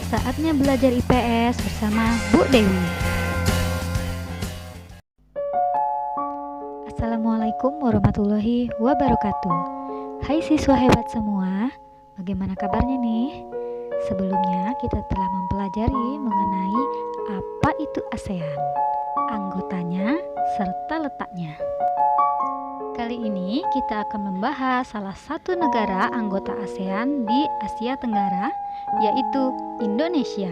Saatnya belajar IPS bersama Bu Dewi. Assalamualaikum warahmatullahi wabarakatuh. Hai siswa hebat semua, bagaimana kabarnya nih? Sebelumnya kita telah mempelajari mengenai apa itu ASEAN, anggotanya, serta letaknya. Kali ini kita akan membahas salah satu negara anggota ASEAN di Asia Tenggara, yaitu Indonesia.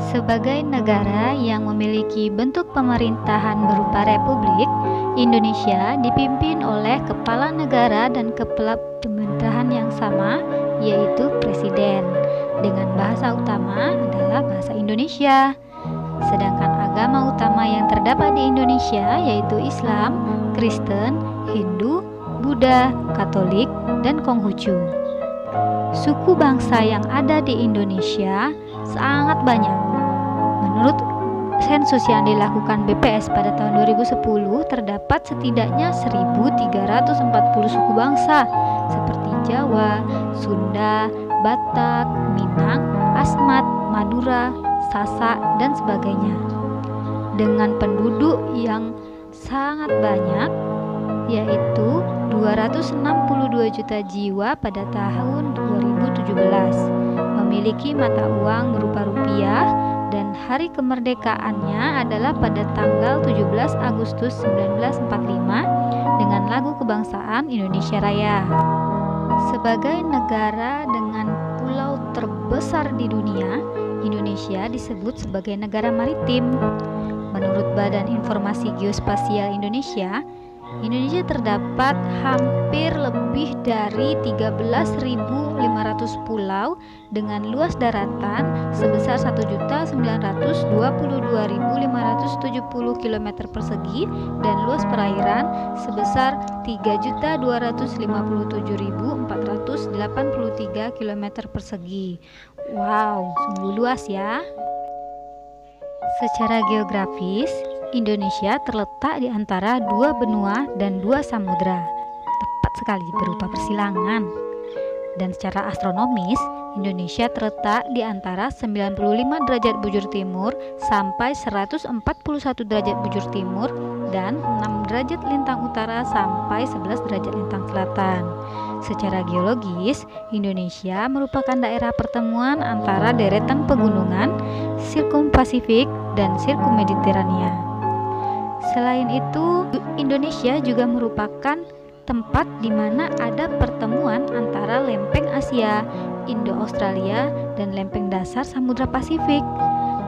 Sebagai negara yang memiliki bentuk pemerintahan berupa republik, Indonesia dipimpin oleh kepala negara dan kepala pemerintahan yang sama, yaitu presiden. Dengan bahasa utama adalah bahasa Indonesia. Sedangkan agama utama yang terdapat di Indonesia yaitu Islam, Kristen, Hindu, Buddha, Katolik, dan Konghucu. Suku bangsa yang ada di Indonesia sangat banyak. Menurut sensus yang dilakukan BPS pada tahun 2010, terdapat setidaknya 1.340 suku bangsa seperti Jawa, Sunda, Batak, Minang, Asmat, Madura, Sasak, dan sebagainya. Dengan penduduk yang sangat banyak, yaitu 262 juta jiwa pada tahun 2017, memiliki mata uang berupa rupiah, dan hari kemerdekaannya adalah pada tanggal 17 Agustus 1945 dengan lagu kebangsaan Indonesia Raya. Sebagai negara dengan pulau terbesar di dunia, Indonesia disebut sebagai negara maritim. Menurut Badan Informasi Geospasial Indonesia, Indonesia terdapat hampir lebih dari 13.500 pulau dengan luas daratan sebesar 1.922.570 km persegi dan luas perairan sebesar 3.257.483 km persegi. Wow, sungguh luas ya. Secara geografis, Indonesia terletak di antara dua benua dan dua samudra, tepat sekali berupa persilangan. Dan secara astronomis, Indonesia terletak di antara 95 derajat bujur timur sampai 141 derajat bujur timur dan 6 derajat lintang utara sampai 11 derajat lintang selatan. Secara geologis, Indonesia merupakan daerah pertemuan antara deretan pegunungan Sirkum Pasifik dan Sirkum Mediterania. Selain itu, Indonesia juga merupakan tempat di mana ada pertemuan antara lempeng Asia, Indo-Australia, dan lempeng dasar Samudra Pasifik.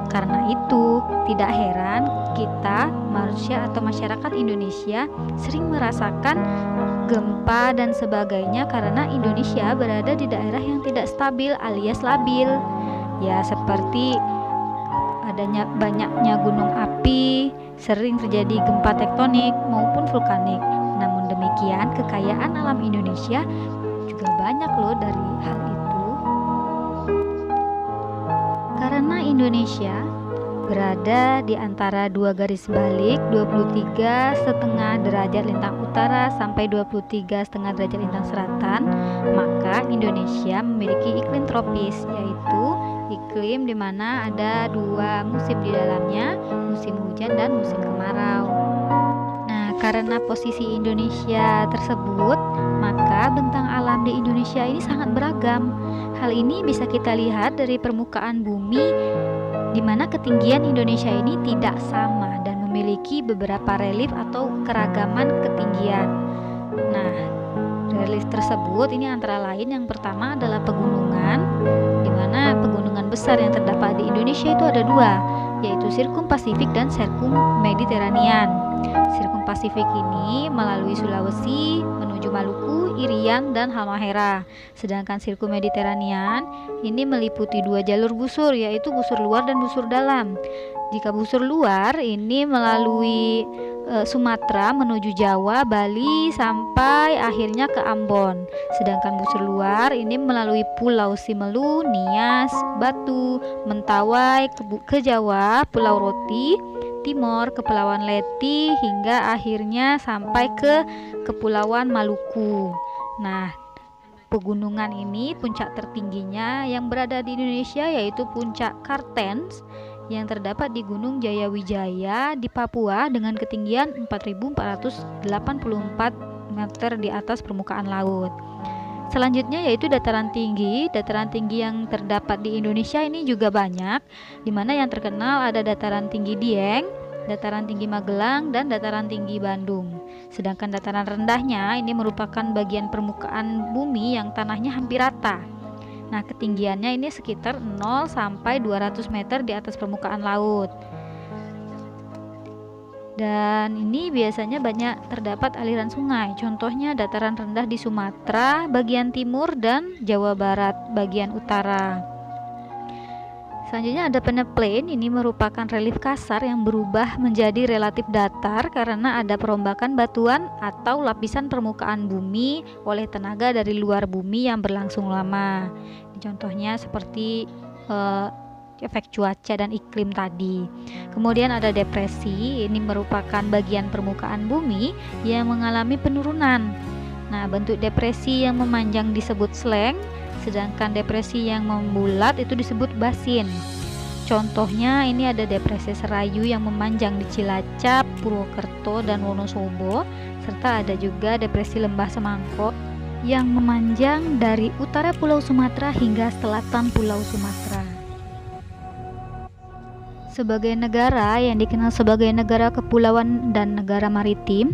Karena itu, tidak heran kita, manusia atau masyarakat Indonesia, sering merasakan gempa dan sebagainya karena Indonesia berada di daerah yang tidak stabil alias labil. Ya, seperti adanya banyaknya gunung api, sering terjadi gempa tektonik maupun vulkanik. Namun demikian, kekayaan alam Indonesia juga banyak loh dari hal itu. Karena Indonesia berada di antara dua garis balik 23,5 derajat lintang utara sampai 23,5 derajat lintang selatan, maka Indonesia memiliki iklim tropis, yaitu iklim di mana ada dua musim di dalamnya, musim hujan dan musim kemarau. Nah, karena posisi Indonesia tersebut, maka bentang alam di Indonesia ini sangat beragam. Hal ini bisa kita lihat dari permukaan bumi, di mana ketinggian Indonesia ini tidak sama dan memiliki beberapa relief atau keragaman ketinggian. Nah, relief tersebut ini antara lain yang pertama adalah pegunungan, di mana pegunungan besar yang terdapat di Indonesia itu ada dua, yaitu Sirkum Pasifik dan Sirkum Mediterranean. Sirkum Pasifik ini melalui Sulawesi menuju Maluku, Irian, dan Halmahera. Sedangkan Sirkum Mediterranean ini meliputi dua jalur busur, yaitu busur luar dan busur dalam. Jika busur luar ini melalui Sumatera menuju Jawa, Bali, sampai akhirnya ke Ambon. Sedangkan busur luar ini melalui Pulau Simelu, Nias, Batu, Mentawai, ke Jawa, Pulau Roti, Timor, Kepulauan Leti, hingga akhirnya sampai ke Kepulauan Maluku. Nah, pegunungan ini, puncak tertingginya yang berada di Indonesia yaitu Puncak Kartens yang terdapat di Gunung Jayawijaya di Papua dengan ketinggian 4.484 meter di atas permukaan laut. Selanjutnya yaitu dataran tinggi. Dataran tinggi yang terdapat di Indonesia ini juga banyak, di mana yang terkenal ada dataran tinggi Dieng, dataran tinggi Magelang, dan dataran tinggi Bandung. Sedangkan dataran rendahnya ini merupakan bagian permukaan bumi yang tanahnya hampir rata. Nah, ketinggiannya ini sekitar 0 sampai 200 meter di atas permukaan laut. Dan ini biasanya banyak terdapat aliran sungai. Contohnya dataran rendah di Sumatera bagian timur dan Jawa Barat bagian utara. Selanjutnya ada peneplain. Ini merupakan relief kasar yang berubah menjadi relatif datar karena ada perombakan batuan atau lapisan permukaan bumi oleh tenaga dari luar bumi yang berlangsung lama. Contohnya seperti efek cuaca dan iklim tadi. Kemudian ada depresi. Ini merupakan bagian permukaan bumi yang mengalami penurunan. Nah, bentuk depresi yang memanjang disebut sleng, sedangkan depresi yang membulat itu disebut basin. Contohnya ini ada depresi Serayu yang memanjang di Cilacap, Purwokerto, dan Wonosobo, serta ada juga depresi Lembah Semangkok yang memanjang dari utara Pulau Sumatera hingga selatan Pulau Sumatera. Sebagai negara yang dikenal sebagai negara kepulauan dan negara maritim,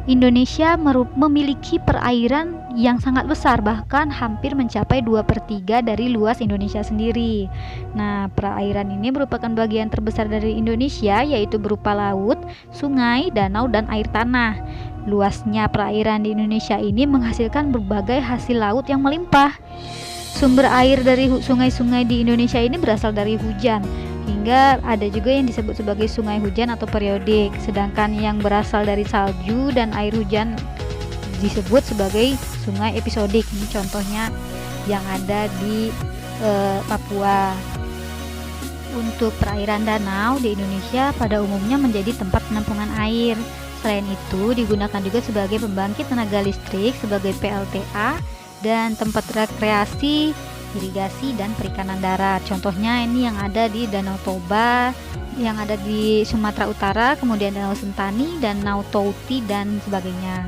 Indonesia memiliki perairan yang sangat besar, bahkan hampir mencapai 2/3 dari luas Indonesia sendiri. Nah, perairan ini merupakan bagian terbesar dari Indonesia, yaitu berupa laut, sungai, danau, dan air tanah. Luasnya perairan di Indonesia ini menghasilkan berbagai hasil laut yang melimpah. Sumber air dari sungai-sungai di Indonesia ini berasal dari hujan, hingga ada juga yang disebut sebagai sungai hujan atau periodik, sedangkan yang berasal dari salju dan air hujan disebut sebagai sungai episodik. Ini contohnya yang ada di Papua. Untuk perairan danau di Indonesia pada umumnya menjadi tempat penampungan air. Selain itu digunakan juga sebagai pembangkit tenaga listrik, sebagai PLTA, dan tempat rekreasi, irigasi, dan perikanan darat. Contohnya ini yang ada di Danau Toba, yang ada di Sumatera Utara, kemudian Danau Sentani, Danau Touti, dan sebagainya.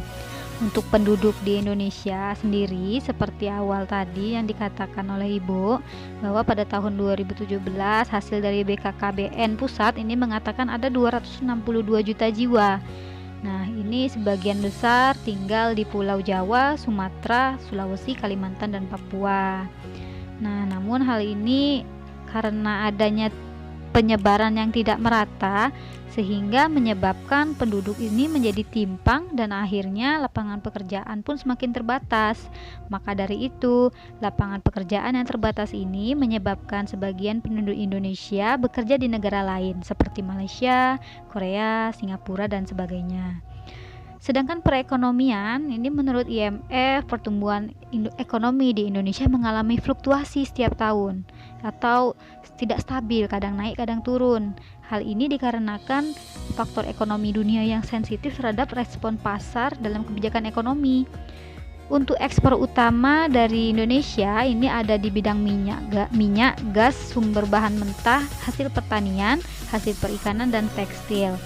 Untuk penduduk di Indonesia sendiri, seperti awal tadi yang dikatakan oleh Ibu, bahwa pada tahun 2017 hasil dari BKKBN Pusat ini mengatakan ada 262 juta jiwa. Nah, ini sebagian besar tinggal di Pulau Jawa, Sumatera, Sulawesi, Kalimantan, dan Papua. Nah, namun hal ini karena adanya penyebaran yang tidak merata, sehingga menyebabkan penduduk ini menjadi timpang dan akhirnya lapangan pekerjaan pun semakin terbatas. Maka dari itu, lapangan pekerjaan yang terbatas ini menyebabkan sebagian penduduk Indonesia bekerja di negara lain seperti Malaysia, Korea, Singapura, dan sebagainya. Sedangkan perekonomian ini menurut IMF, pertumbuhan ekonomi di Indonesia mengalami fluktuasi setiap tahun atau tidak stabil, kadang naik kadang turun. Hal ini dikarenakan faktor ekonomi dunia yang sensitif terhadap respon pasar dalam kebijakan ekonomi. Untuk ekspor utama dari Indonesia ini ada di bidang minyak, gas, sumber bahan mentah, hasil pertanian, hasil perikanan, dan tekstil.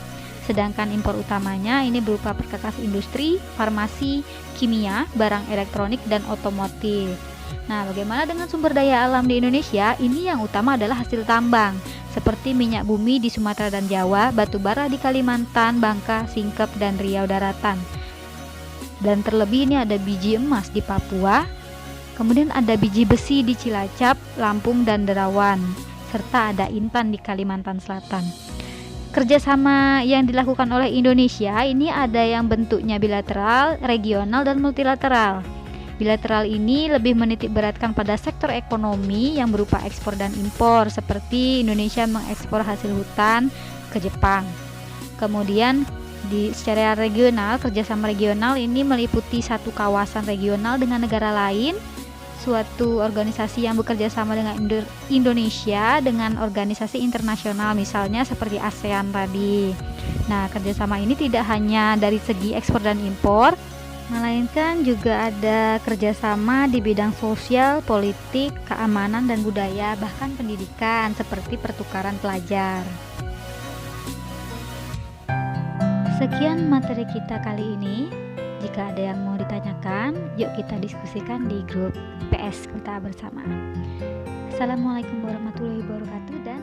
Sedangkan impor utamanya ini berupa perkakas industri, farmasi, kimia, barang elektronik, dan otomotif. Nah, bagaimana dengan sumber daya alam di Indonesia? Ini yang utama adalah hasil tambang, seperti minyak bumi di Sumatera dan Jawa, batu bara di Kalimantan, Bangka, Singkep, dan Riau Daratan. Dan terlebih ini ada biji emas di Papua, kemudian ada biji besi di Cilacap, Lampung, dan Derawan, serta ada intan di Kalimantan Selatan. Kerjasama yang dilakukan oleh Indonesia ini ada yang bentuknya bilateral, regional, dan multilateral. Bilateral ini lebih menitik beratkan pada sektor ekonomi yang berupa ekspor dan impor, seperti Indonesia mengekspor hasil hutan ke Jepang. Kemudian secara regional, kerjasama regional ini meliputi satu kawasan regional dengan negara lain, suatu organisasi yang bekerja sama dengan Indonesia dengan organisasi internasional, misalnya seperti ASEAN tadi. Nah, kerjasama ini tidak hanya dari segi ekspor dan impor, melainkan juga ada kerjasama di bidang sosial, politik, keamanan dan budaya, bahkan pendidikan seperti pertukaran pelajar. Sekian materi kita kali ini. Jika ada yang mau ditanyakan, yuk kita diskusikan di grup PS kita bersama. Assalamualaikum warahmatullahi wabarakatuh dan